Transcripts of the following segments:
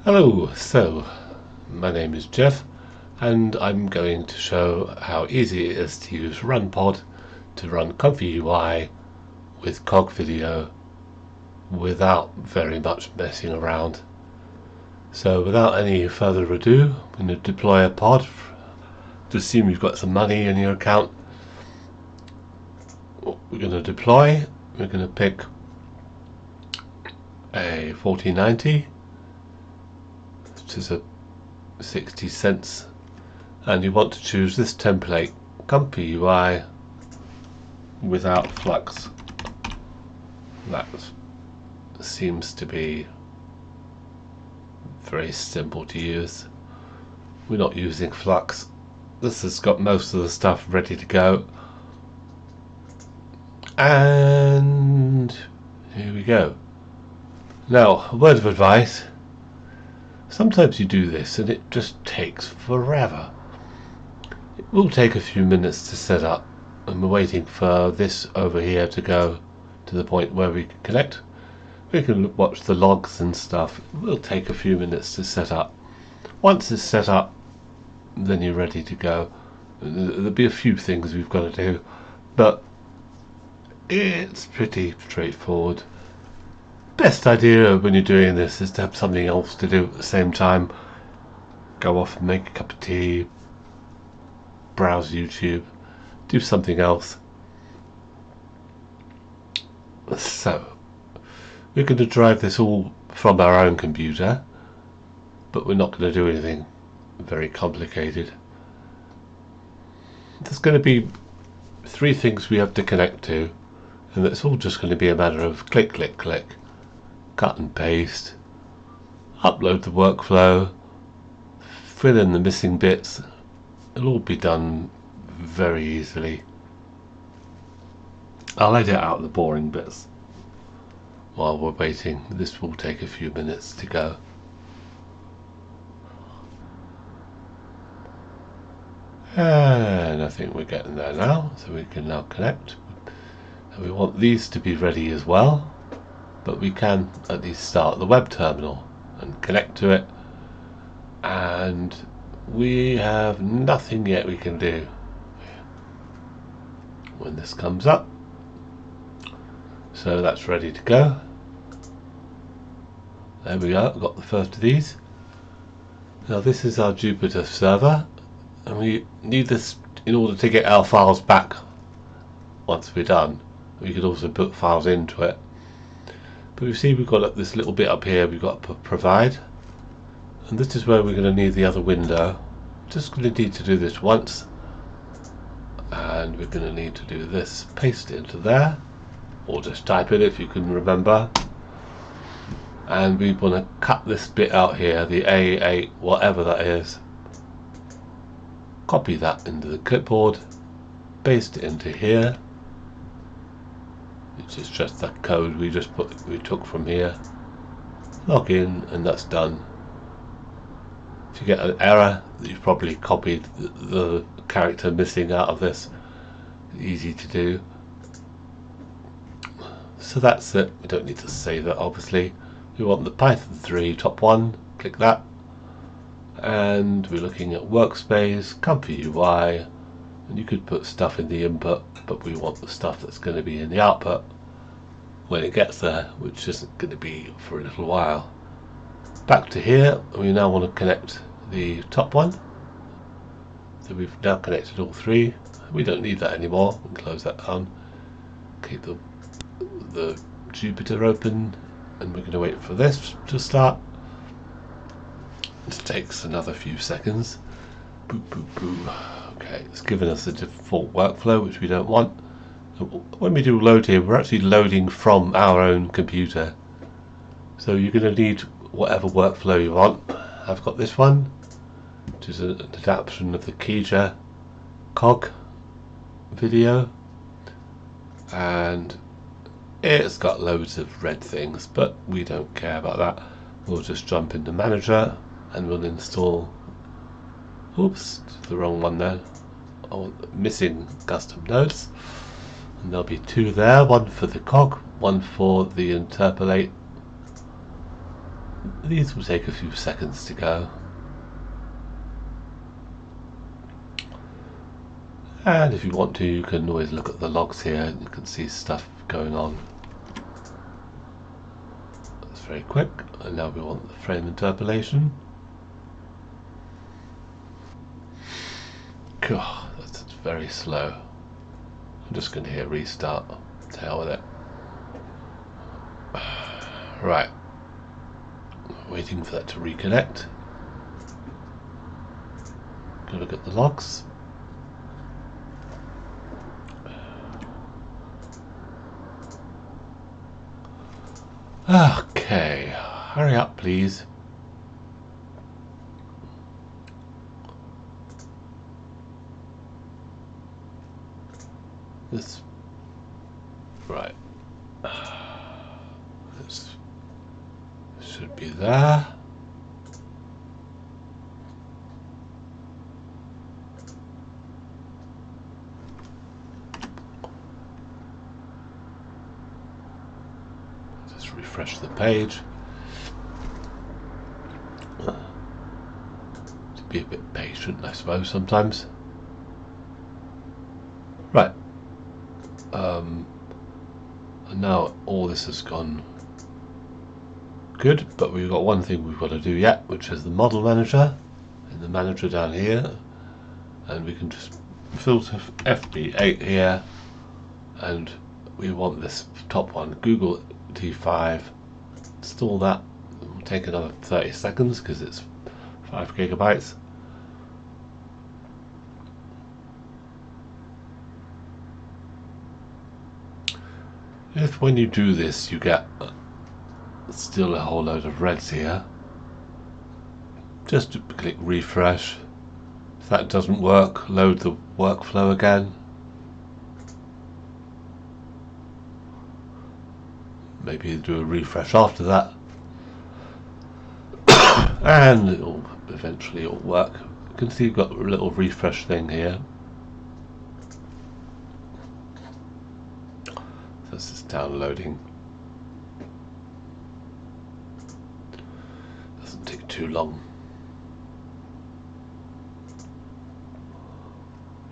Hello, so my name is Jeff and I'm going to show how easy it is to use RunPod to run ComfyUI with CogVideo without very much messing around. So without any further ado, I'm going to deploy a pod. To assume you've got some money in your account. What we're going to deploy, we're going to pick a 4090, which is a 60 cents, and you want to choose this template, ComfyUI without Flux. That seems to be very simple to use. We're not using Flux. This has got most of the stuff ready to go, and here we go. Now, a word of advice: sometimes you do this and it just takes forever. It will take a few minutes to set up, and we're waiting for this over here to go to the point where we can connect. We can watch the logs and stuff. It will take a few minutes to set up. Once it's set up, then you're ready to go. There'll be a few things we've got to do, but it's pretty straightforward. Best idea when you're doing this is to have something else to do at the same time. Go off and make a cup of tea, browse YouTube, do something else. So we're going to drive this all from our own computer, but we're not going to do anything very complicated. There's going to be 3 things we have to connect to, and it's all just going to be a matter of click, click, click, cut and paste, upload the workflow, fill in the missing bits. It'll all be done very easily. I'll edit out the boring bits while we're waiting. This will take a few minutes to go. And I think we're getting there now, so we can now connect. And we want these to be ready as well, but we can at least start the web terminal and connect to it, and we have nothing yet we can do. When this comes up, so that's ready to go. There we go, I've got the first of these. Now this is our Jupyter server, and we need this in order to get our files back once we're done. We could also put files into it, but you see we've got this little bit up here we've got to provide, and this is where we're going to need the other window. Just going to need to do this once, and we're going to need to do this, paste it into there, or just type it if you can remember. And we want to cut this bit out here, the A8 whatever that is, copy that into the clipboard, paste it into here, which is just that code we took from here, log in, and that's done. If you get an error, you've probably copied the character missing out of this. Easy to do. So that's it. We don't need to save it, obviously. We want the Python 3 top one, click that, and we're looking at workspace, ComfyUI, and you could put stuff in the input, but we want the stuff that's going to be in the output when it gets there, which isn't going to be for a little while. Back to here, we now want to connect the top one. So we've now connected all 3. We don't need that anymore. We'll close that down. Keep the Jupyter open, and we're going to wait for this to start. It takes another few seconds. Boop, boop, boop. Okay, it's given us a default workflow, which we don't want. When we do load here, we're actually loading from our own computer. So you're going to need whatever workflow you want. I've got this one, which is an adaptation of the Keija CogVideo, and it's got loads of red things, but we don't care about that. We'll just jump into Manager and we'll install, oops, the wrong one there, oh, missing custom nodes, and there'll be 2 there, one for the cog, one for the interpolate These will take a few seconds to go. And if you want to, you can always look at the logs here and you can see stuff going on. That's very quick. And now we want the frame interpolation. God, that's very slow. I'm just going to hit restart. To hell with it. Right. Waiting for that to reconnect. Go look at the logs. Okay, hurry up please. This, right, this should be there. Just refresh the page. To be a bit patient, I suppose, sometimes. Right. And now all this has gone good, but we've got one thing we've got to do yet, which is the model manager. In the manager down here, and we can just filter FB8 here, and we want this top one, Google T5. Install that. It will take another 30 seconds because it's 5 gigabytes. If when you do this you get still a whole load of reds here, just click refresh. If that doesn't work, load the workflow again. Maybe do a refresh after that. And eventually it'll work. You can see you've got a little refresh thing here. This is downloading. Doesn't take too long.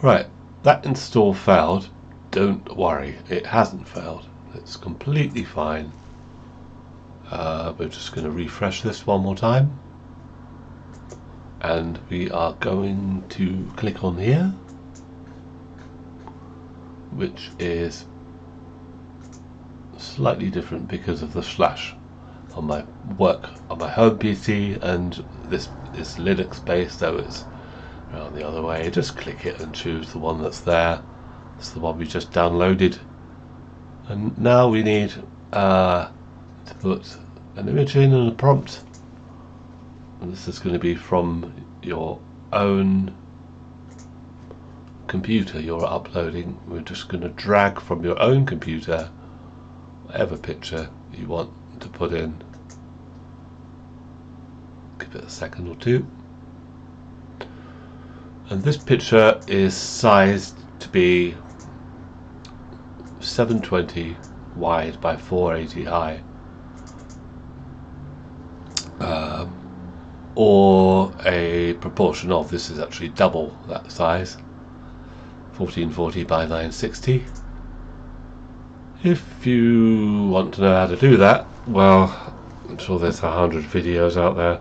Right, that install failed. Don't worry, it hasn't failed. It's completely fine. We're just going to refresh this one more time. And we are going to click on here, which is slightly different because of the slash on my home PC, and this is Linux based, so it's around the other way. Just click it and choose the one that's there. It's the one we just downloaded. And now we need to put an image in and a prompt. And this is going to be from your own computer you're uploading. We're just going to drag from your own computer whatever picture you want to put in. Give it a second or two. And this picture is sized to be 720 wide by 480 high, or a proportion of, this is actually double that size, 1440 by 960. If you want to know how to do that, well, I'm sure there's 100 videos out there.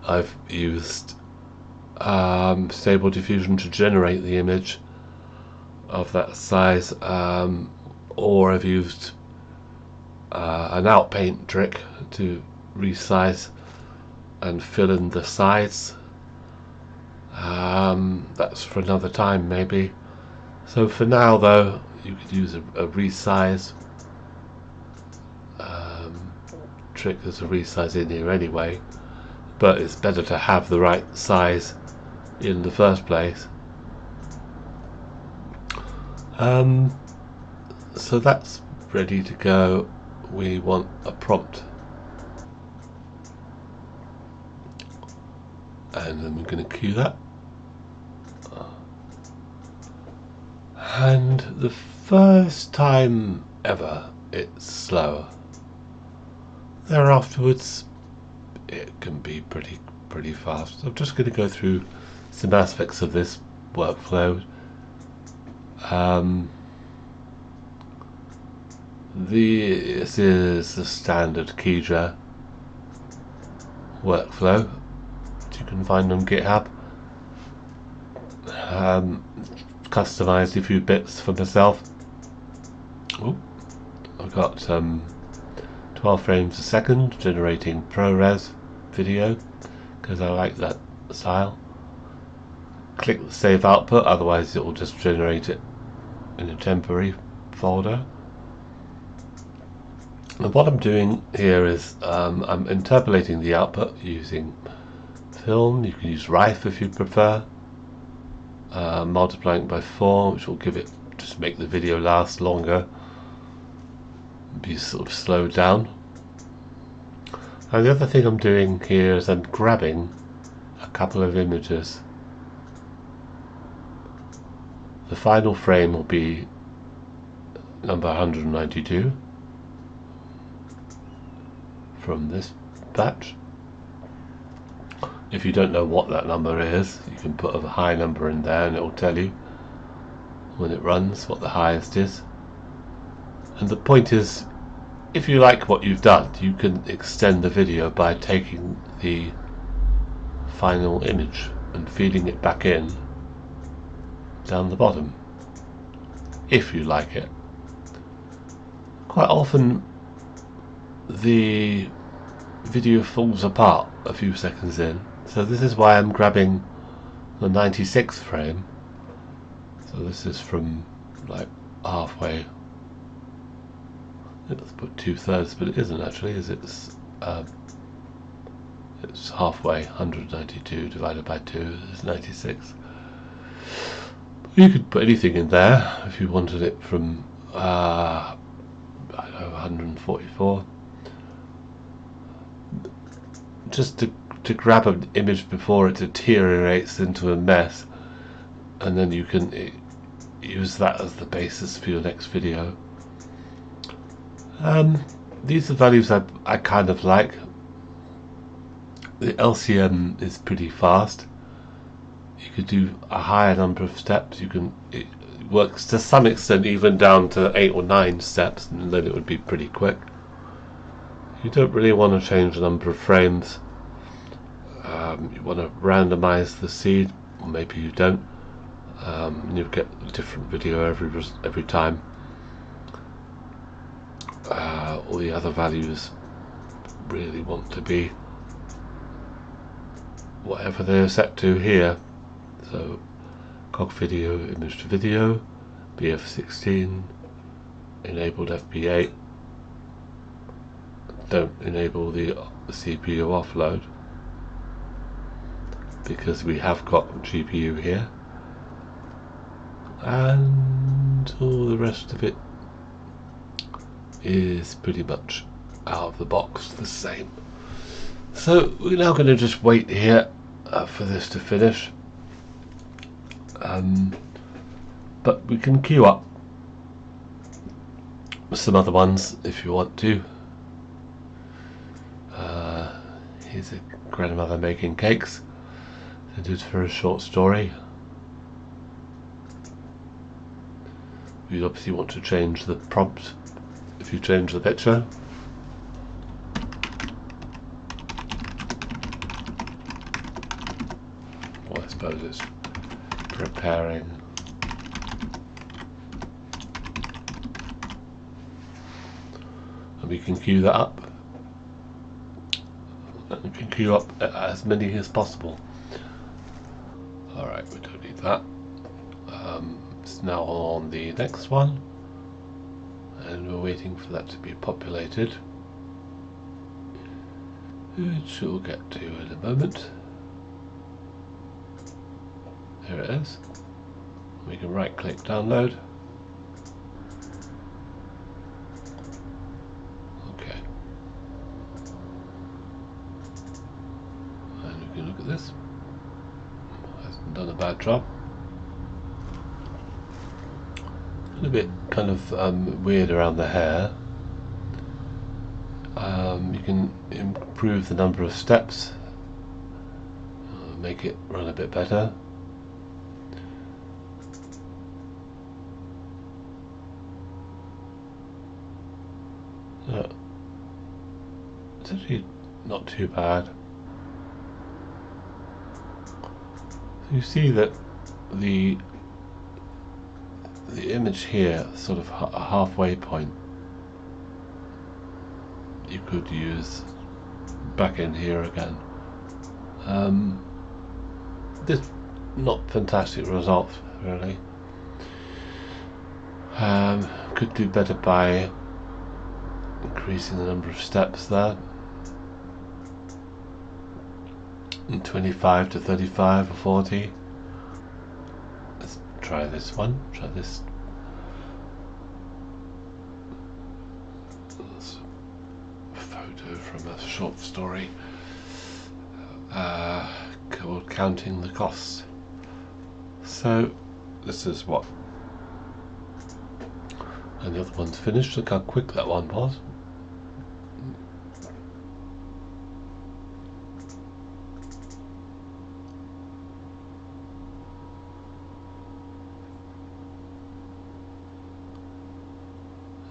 I've used Stable Diffusion to generate the image of that size, or I've used an outpaint trick to resize and fill in the size. That's for another time maybe. So for now though, you could use a resize trick. There's a resize in here anyway, but it's better to have the right size in the first place. So that's ready to go. We want a prompt, and then we're going to cue that. And the first time ever it's slow. There afterwards it can be pretty fast. So I'm just going to go through some aspects of this workflow. This is the standard Keydra workflow that you can find on GitHub. Customized a few bits for myself. I've got 12 frames a second, generating ProRes video because I like that style. Click the save output, otherwise it will just generate it in a temporary folder. And what I'm doing here is I'm interpolating the output using film. You can use Rife if you prefer. Multiplying by 4, which will give it, just make the video last longer, be sort of slowed down. And the other thing I'm doing here is I'm grabbing a couple of images. The final frame will be number 192 from this batch. If you don't know what that number is, you can put a high number in there and it will tell you when it runs what the highest is. And the point is, if you like what you've done, you can extend the video by taking the final image and feeding it back in down the bottom, if you like it. Quite often the video falls apart a few seconds in, so this is why I'm grabbing the 96th frame. So this is from like halfway. Let's put 2/3, but it isn't actually, is it? It's halfway. 192 divided by 2 is 96. You could put anything in there if you wanted it from I don't know, 144. Just to grab an image before it deteriorates into a mess, and then you can use that as the basis for your next video. These are values I kind of like. The LCM is pretty fast. You could do a higher number of steps. It works to some extent even down to 8 or 9 steps, and then it would be pretty quick. You don't really want to change the number of frames. You want to randomize the seed, or maybe you don't. And you get a different video every time. All the other values really want to be whatever they're set to here. So CogVideo, image to video, BF16, enabled FP8. Don't enable the CPU offload because we have got GPU here, and all the rest of it is pretty much out of the box the same. So we're now going to just wait here for this to finish, but we can queue up some other ones if you want to. Here's a grandmother making cakes. I did for a short story. You obviously want to change the prompt if you change the picture. Well, I suppose it's preparing. And we can queue that up. And we can queue up as many as possible. Alright, we don't need that. It's now on the next one, and we're waiting for that to be populated, which we'll get to in a moment. There it is. We can right click download. Okay. And we can look at this. Hasn't done a bad job. A bit kind of weird around the hair. You can improve the number of steps, make it run a bit better. It's actually not too bad. So you see that the image here, sort of a halfway point, you could use back in here again. This not fantastic results really. Could do better by increasing the number of steps there, and 25 to 35 or 40. Let's try this one. Try this. That's a photo from a short story called Counting the Costs. So this is what, and the other one's finished. Look how quick that one was.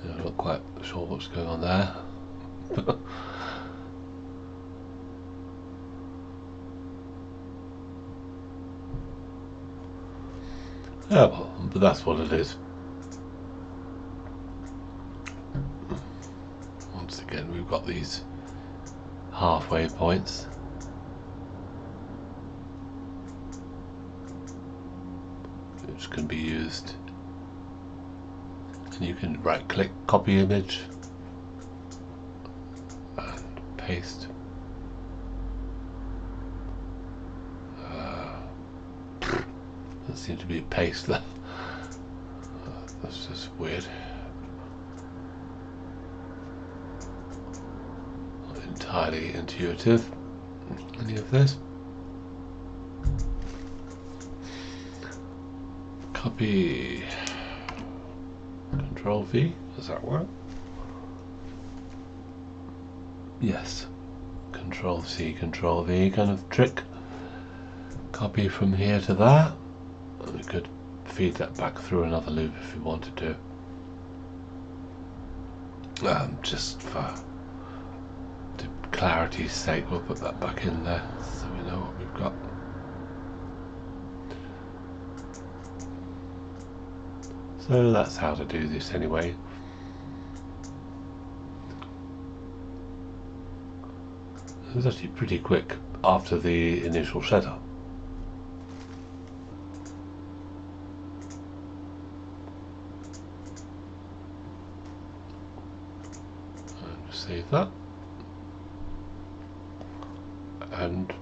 Yeah, I'm not quite sure what's going on there. Yeah, well, but that's what it is. Once again, we've got these halfway points. Which can be used. And you can right click, copy image, and paste. There seems to be a paste there. That's just weird. Not entirely intuitive, any of this. Copy, Control V, does that work? Yes, Control C, Control V kind of trick. Copy from here to there. And we could feed that back through another loop if we wanted to. Just for clarity's sake, we'll put that back in there so we know what we've got. So that's how to do this anyway. It was actually pretty quick after the initial setup. Save that, and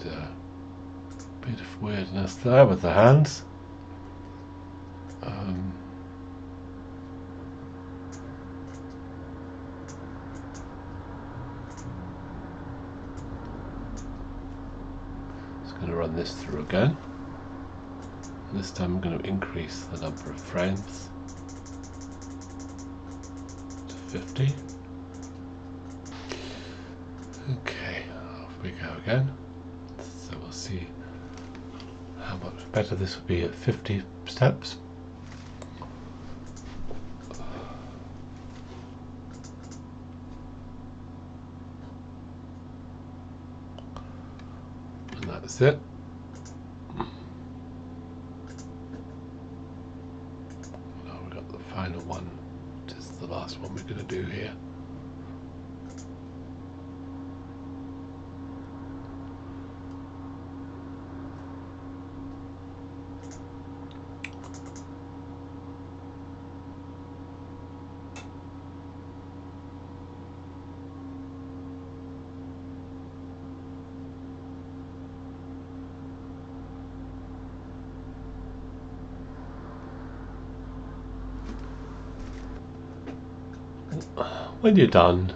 a bit of weirdness there with the hands. Just going to run this through again. This time I'm going to increase the number of frames to 50. Okay, off we go again. So we'll see how much better this will be at 50 steps. And that's it. Now we've got the final one, which is the last one we're going to do here. when you're done,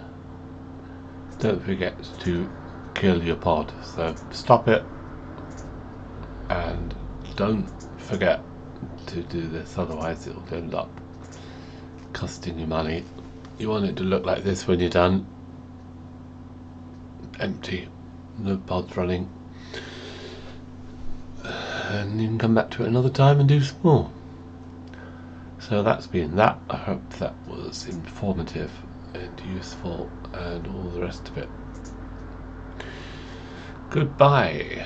don't forget to kill your pod. So stop it and don't forget to do this, otherwise it will end up costing you money. You want it to look like this when you're done. Empty, no pods running. And you can come back to it another time and do some more. So that's been that. I hope that was informative and useful and all the rest of it. Goodbye.